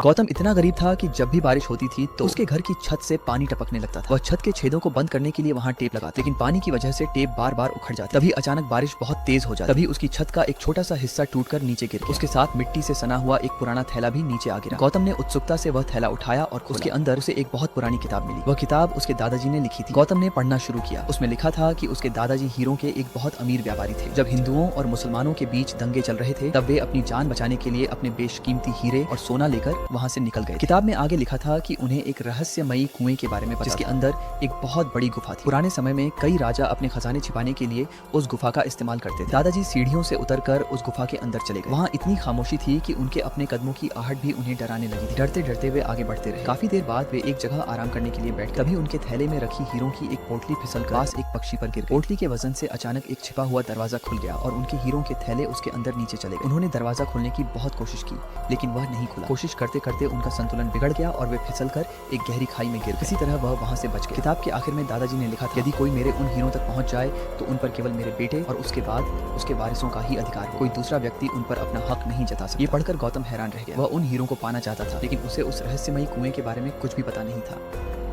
गौतम इतना गरीब था कि जब भी बारिश होती थी तो उसके घर की छत से पानी टपकने लगता था। वह छत के छेदों को बंद करने के लिए वहाँ टेप लगाता, लेकिन पानी की वजह से टेप बार बार उखड़ जाती। तभी अचानक बारिश बहुत तेज हो जाती। तभी उसकी छत का एक छोटा सा हिस्सा टूटकर नीचे गिर गया। उसके साथ मिट्टी से सना हुआ एक पुराना थैला भी नीचे आ गिरा। गौतम ने उत्सुकता से वह थैला उठाया और उसके अंदर उसे एक बहुत पुरानी किताब मिली। वह किताब उसके दादाजी ने लिखी थी। गौतम ने पढ़ना शुरू किया। उसमें लिखा था कि उसके दादाजी हीरों के एक बहुत अमीर व्यापारी थे। जब हिंदुओं और मुसलमानों के बीच दंगे चल रहे थे तब वे अपनी जान बचाने के लिए अपने बेशकीमती हीरे और सोना लेकर वहाँ से निकल गए। किताब में आगे लिखा था कि उन्हें एक रहस्यमयी कुएं के बारे में पता, जिसके अंदर एक बहुत बड़ी गुफा थी। पुराने समय में कई राजा अपने खजाने छिपाने के लिए उस गुफा का इस्तेमाल करते थे। दादाजी सीढ़ियों से उतरकर उस गुफा के अंदर चले गए। वहाँ इतनी खामोशी थी कि उनके अपने कदमों की आहट भी उन्हें डराने लगी थी। डरते डरते वे आगे बढ़ते रहे। काफी देर बाद वे एक जगह आराम करने के लिए बैठ गए। तभी उनके थैले में रखी हीरों की एक पोटली फिसलकर पास एक पक्षी पर गिर गई। पोटली के वजन से अचानक एक छिपा हुआ दरवाजा खुल गया और उनके हीरों के थैले उसके अंदर नीचे चले गए। उन्होंने दरवाजा खोलने की बहुत कोशिश की लेकिन वह नहीं खुला। कोशिश करते करते उनका संतुलन बिगड़ गया और वे फिसलकर एक गहरी खाई में गिर गए। किसी तरह वह वहां से बच गए। किताब के आखिर में दादाजी ने लिखा था, यदि कोई मेरे उन हीरों तक पहुंच जाए तो उन पर केवल मेरे बेटे और उसके बाद उसके वारिसों का ही अधिकार है। कोई दूसरा व्यक्ति उन पर अपना हक नहीं जता सकता। ये पढ़कर गौतम हैरान रह गया। वह उन हीरों को पाना चाहता था लेकिन उसे उस रहस्यमयी कुएं के बारे में कुछ भी पता नहीं था।